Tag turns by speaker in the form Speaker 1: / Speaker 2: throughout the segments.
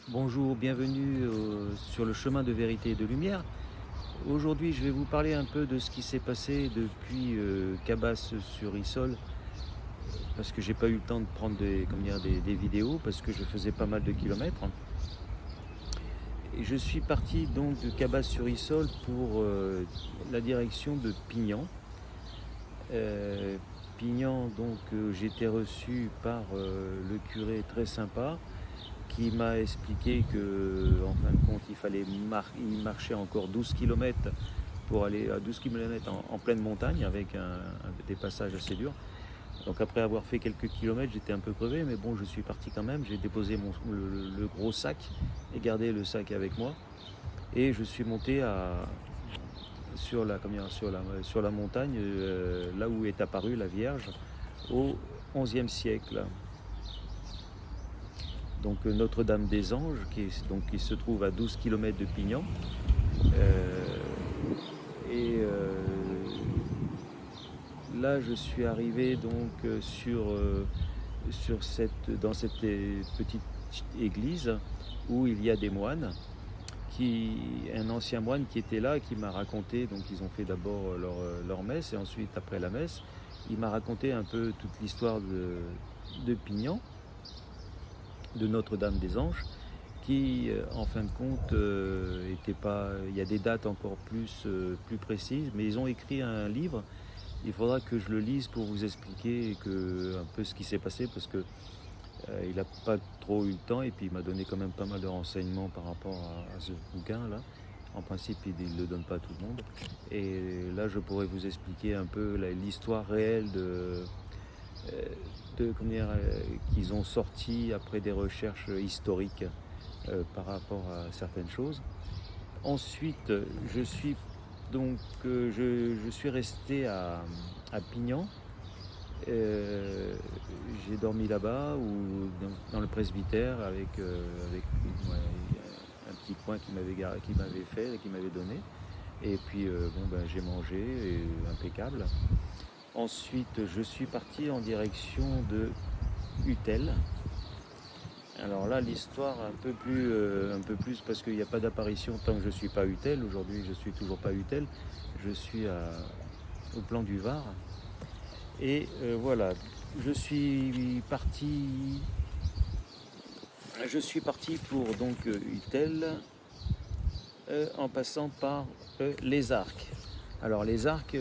Speaker 1: Bonjour, bienvenue sur le chemin de vérité et de lumière. Aujourd'hui, je vais vous parler un peu de ce qui s'est passé depuis Cabasse-sur-Issole, parce que j'ai pas eu le temps de prendre des vidéos, parce que je faisais pas mal de kilomètres. Et je suis parti donc de Cabasse-sur-Issole pour la direction de Pignan. Pignan, donc j'ai été reçu par le curé très sympa, qui m'a expliqué que, en fin de compte, il marchait encore 12 km pour aller à 12 km en pleine montagne avec des passages assez durs. Donc après avoir fait quelques kilomètres, j'étais un peu crevé, mais bon, je suis parti quand même. J'ai déposé le gros sac et gardé le sac avec moi. Et je suis monté sur la montagne, là où est apparue la Vierge au XIe siècle. Donc Notre-Dame des Anges, qui se trouve à 12 km de Pignan. Là, je suis arrivé donc dans cette petite église où il y a des moines, un ancien moine qui était là, qui m'a raconté, donc ils ont fait d'abord leur messe, et ensuite, après la messe, il m'a raconté un peu toute l'histoire de Pignan, de Notre-Dame des Anges, qui en fin de compte était pas. Il y a des dates encore plus précises, mais ils ont écrit un livre. Il faudra que je le lise pour vous expliquer un peu ce qui s'est passé, parce que il n'a pas trop eu le temps, et puis il m'a donné quand même pas mal de renseignements par rapport à ce bouquin là. En principe, il ne le donne pas à tout le monde. Et là, je pourrais vous expliquer un peu l'histoire réelle qu'ils ont sorti après des recherches historiques par rapport à certaines choses. Ensuite, je suis resté à Pignan. J'ai dormi là-bas ou dans le presbytère avec un petit coin qui m'avait fait et qui m'avait donné. Et puis j'ai mangé, impeccable. Ensuite, je suis parti en direction de Utel. Alors là, l'histoire un peu plus parce qu'il n'y a pas d'apparition tant que je ne suis pas Utel. Aujourd'hui, je ne suis toujours pas Utel. Je suis au plan du Var. Et voilà, je suis parti pour donc Utel en passant par les Arcs. Alors les Arcs,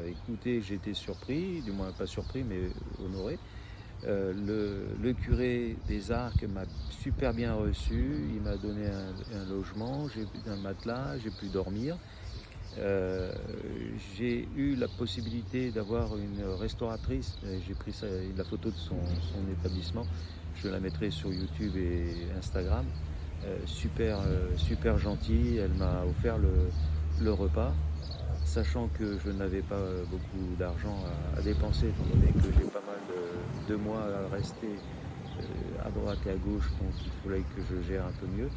Speaker 1: écoutez, j'étais surpris, du moins pas surpris, mais honoré. Le curé des Arcs m'a super bien reçu, il m'a donné un logement, j'ai un matelas, j'ai pu dormir. J'ai eu la possibilité d'avoir une restauratrice, j'ai pris la photo de son établissement, je la mettrai sur YouTube et Instagram. Super gentille, elle m'a offert le repas, sachant que je n'avais pas beaucoup d'argent à dépenser, étant donné que j'ai pas mal de mois à rester à droite et à gauche, donc il fallait que je gère un peu mieux.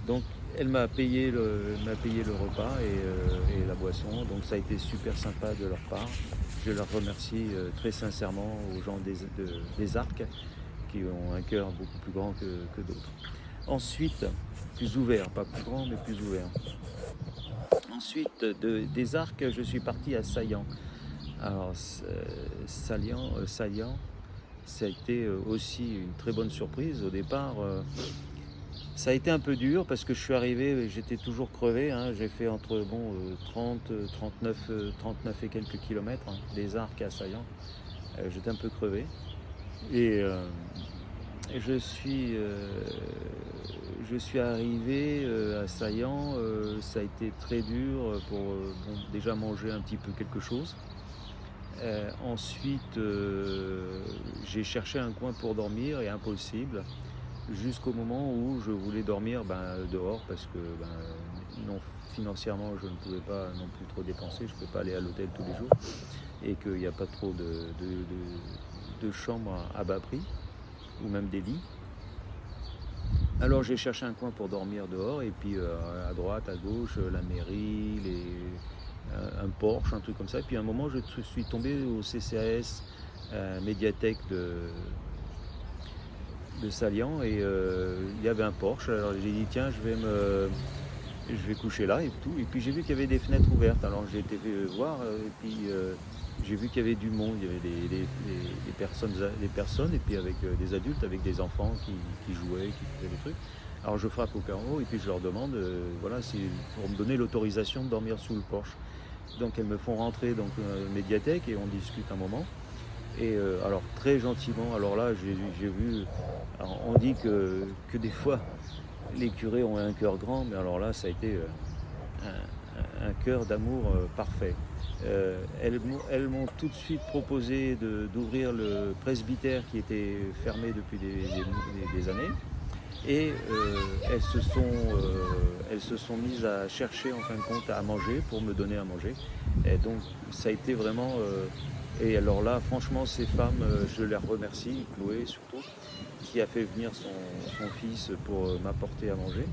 Speaker 1: Donc elle m'a payé le repas et la boisson, donc ça a été super sympa de leur part. Je leur remercie très sincèrement aux gens des Arcs, qui ont un cœur beaucoup plus grand que d'autres. Ensuite, plus ouvert, pas plus grand mais plus ouvert. Ensuite, des Arcs, je suis parti à Saillant. Alors, Saillant, ça a été aussi une très bonne surprise. Au départ, ça a été un peu dur parce que je suis arrivé, j'étais toujours crevé. J'ai fait entre 39 et quelques kilomètres, des Arcs à Saillant. J'étais un peu crevé. Et je suis arrivé à Saillant, ça a été très dur pour déjà manger un petit peu quelque chose. Ensuite, j'ai cherché un coin pour dormir et impossible, jusqu'au moment où je voulais dormir dehors parce que non, financièrement je ne pouvais pas non plus trop dépenser, je ne peux pas aller à l'hôtel tous les jours et qu'il n'y a pas trop de chambres à bas prix ou même des lits. Alors j'ai cherché un coin pour dormir dehors et puis à droite, à gauche, la mairie, un Porsche, un truc comme ça. Et puis à un moment je suis tombé au CCAS, médiathèque de Saillant, et il y avait un porche, alors j'ai dit tiens je vais coucher là et tout. Et puis j'ai vu qu'il y avait des fenêtres ouvertes, alors j'ai été voir et puis j'ai vu qu'il y avait du monde, il y avait des personnes et puis avec des adultes, avec des enfants qui jouaient, qui faisaient des trucs. Alors je frappe au carreau et puis je leur demande voilà, pour me donner l'autorisation de dormir sous le porche. Donc elles me font rentrer dans la médiathèque et on discute un moment. Et alors très gentiment, alors là j'ai vu, alors, on dit que des fois les curés ont un cœur grand, mais alors là ça a été un cœur d'amour parfait. Elles m'ont tout de suite proposé d'ouvrir le presbytère qui était fermé depuis des années. Et elles se sont mises à chercher en fin de compte à manger pour me donner à manger. Et donc ça a été vraiment... et alors là, franchement, ces femmes, je les remercie, Chloé surtout, qui a fait venir son fils pour m'apporter à manger.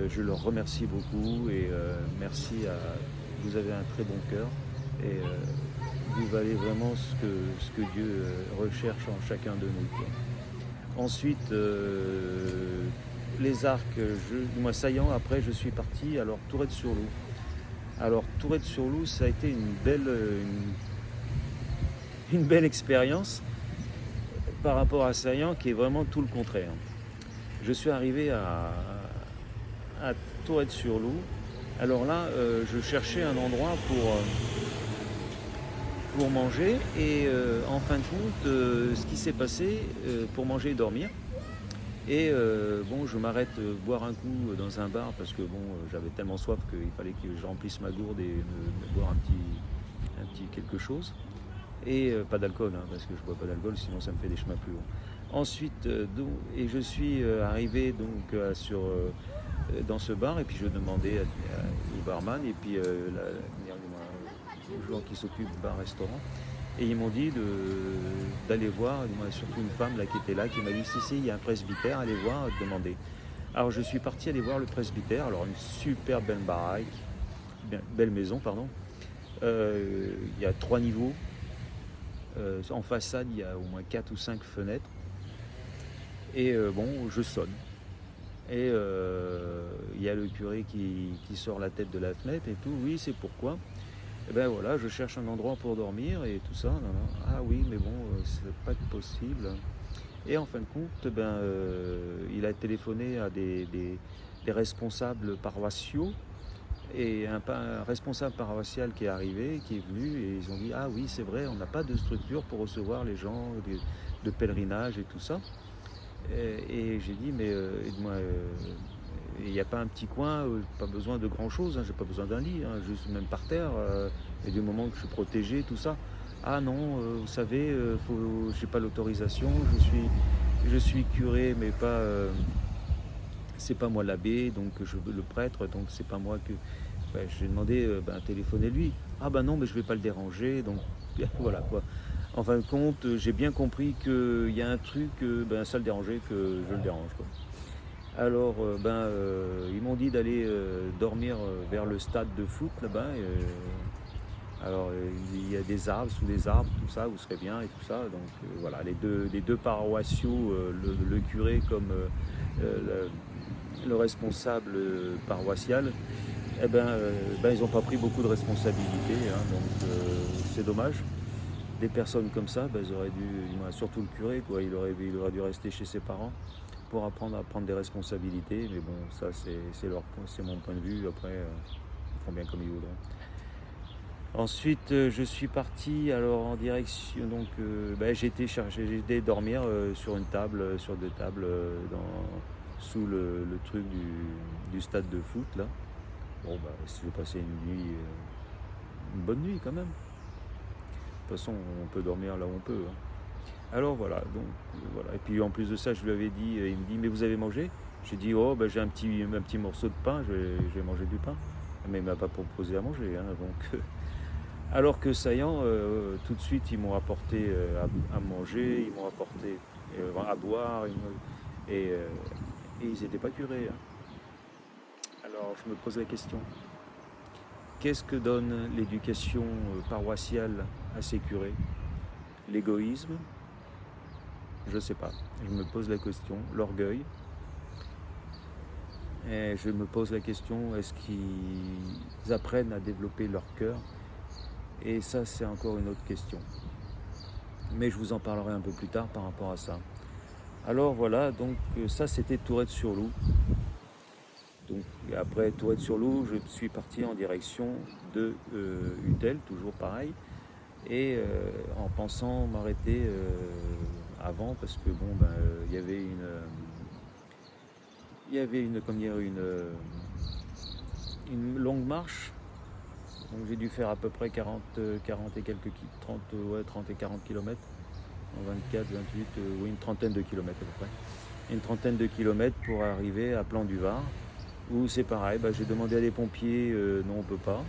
Speaker 1: Je leur remercie beaucoup et merci vous avez un très bon cœur et vous valez vraiment ce que Dieu recherche en chacun de nous, quoi. Ensuite, les arcs, moi Saillant, après je suis parti, alors Tourette-sur-Loup. Alors Tourette-sur-Loup, ça a été une belle expérience par rapport à Saillant qui est vraiment tout le contraire. Je suis arrivé à Tourette-sur-Loup. Alors là, je cherchais un endroit pour manger et en fin de compte, ce qui s'est passé pour manger et dormir. Et bon, je m'arrête boire un coup dans un bar parce que bon, j'avais tellement soif qu'il fallait que je remplisse ma gourde et me boire un petit quelque chose. Et pas d'alcool, hein, parce que je bois pas d'alcool, sinon ça me fait des chemins plus hauts. Ensuite, et je suis arrivé donc dans ce bar et puis je demandais au barman et puis les gens qui s'occupent du bar-restaurant. Et ils m'ont dit d'aller voir, surtout une femme là, qui était là, qui m'a dit si, il y a un presbytère, allez voir, demander. Alors je suis parti aller voir le presbytère, alors une super belle baraque, belle maison, pardon. Il y a 3 niveaux. En façade, il y a au moins 4 ou 5 fenêtres. Et bon, je sonne. Et il y a le curé qui sort la tête de la fenêtre et tout. Oui, c'est pourquoi. Et ben voilà, je cherche un endroit pour dormir et tout ça. Non, non. Ah oui, mais bon, c'est pas possible. Et en fin de compte, il a téléphoné à des responsables paroissiaux. Et un responsable paroissial qui est arrivé, qui est venu, et ils ont dit ah oui, c'est vrai, on n'a pas de structure pour recevoir les gens de pèlerinage et tout ça. Et j'ai dit mais il n'y a pas un petit coin, pas besoin de grand chose, hein, j'ai pas besoin d'un lit, hein, juste même par terre, et du moment que je suis protégé, tout ça. Ah non, vous savez, j'ai pas l'autorisation, je suis curé, mais pas. C'est pas moi l'abbé, donc le prêtre, donc c'est pas moi que. Ben, j'ai demandé, téléphonez-lui. Ah ben non, mais je vais pas le déranger, donc voilà quoi. En fin de compte, j'ai bien compris qu'il y a un truc, ça le dérangeait, que je le dérange, quoi. Alors, ils m'ont dit d'aller dormir vers le stade de foot là-bas. Alors, il y a des arbres, sous les arbres, tout ça, vous serez bien et tout ça. Donc voilà, les deux paroissiaux, le curé comme le responsable paroissial, ils n'ont pas pris beaucoup de responsabilités, hein, donc c'est dommage. Des personnes comme ça, ils auraient dû, surtout le curé, quoi, il aurait dû rester chez ses parents pour apprendre à prendre des responsabilités, mais bon, ça c'est mon point de vue, après ils font bien comme ils voudront. Ensuite, je suis parti alors en direction, donc j'ai été dormir sur une table, sur 2 tables, sous le truc du stade de foot là. Bon j'ai passé une bonne nuit quand même. De toute façon, on peut dormir là où on peut, hein. Alors voilà, donc voilà. Et puis en plus de ça, je lui avais dit, il me dit mais vous avez mangé? J'ai dit j'ai un petit morceau de pain, je vais manger du pain. Mais il m'a pas proposé à manger, hein, donc. Alors que Saillant, tout de suite, ils m'ont apporté à manger, ils m'ont apporté à boire, et ils n'étaient pas curés, hein. Alors je me pose la question, qu'est-ce que donne l'éducation paroissiale à ces curés? L'égoïsme? Je ne sais pas, je me pose la question. L'orgueil? Et je me pose la question, est-ce qu'ils apprennent à développer leur cœur? Et ça, c'est encore une autre question. Mais je vous en parlerai un peu plus tard par rapport à ça. Alors voilà, donc ça c'était Tourette-sur-Loup. Donc après Tourette-sur-Loup, je suis parti en direction de Utel, toujours pareil. Et en pensant m'arrêter avant, parce que bon, ben, il y avait comme dire, une longue marche. Donc j'ai dû faire à peu près 40 et quelques 30, 30 et 40 km en 24, 28, oui, une trentaine de kilomètres à peu près. Une trentaine de kilomètres pour arriver à Plan du Var, où c'est pareil, bah, j'ai demandé à des pompiers, non on peut pas.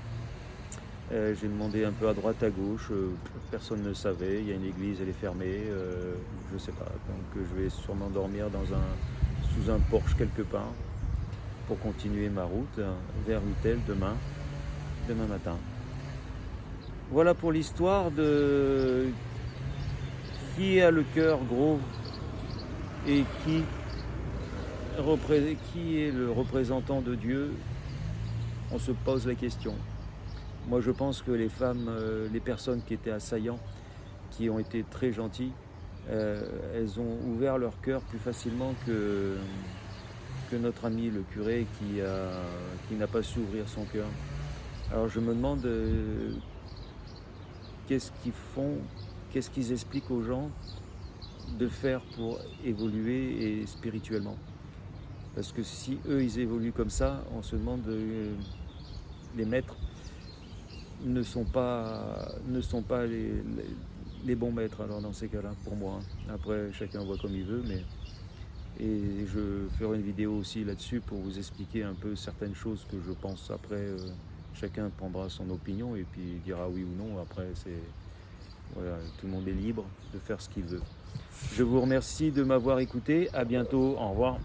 Speaker 1: J'ai demandé un peu à droite, à gauche, personne ne savait, il y a une église, elle est fermée, je sais pas, donc je vais sûrement dormir sous un porche quelque part pour continuer ma route vers Utel demain matin. Voilà pour l'histoire de qui a le cœur gros et qui est le représentant de Dieu. On se pose la question. Moi je pense que les femmes, les personnes qui étaient assaillants, qui ont été très gentilles, elles ont ouvert leur cœur plus facilement que notre ami le curé qui n'a pas su ouvrir son cœur. Alors je me demande qu'est-ce qu'ils font, qu'est-ce qu'ils expliquent aux gens de faire pour évoluer et spirituellement. Parce que si eux ils évoluent comme ça, on se demande les maîtres ne sont pas les bons maîtres alors dans ces cas-là pour moi. Après chacun voit comme il veut, mais et je ferai une vidéo aussi là-dessus pour vous expliquer un peu certaines choses que je pense. Après chacun prendra son opinion et puis dira oui ou non. Après voilà, tout le monde est libre de faire ce qu'il veut. Je vous remercie de m'avoir écouté. À bientôt. Au revoir.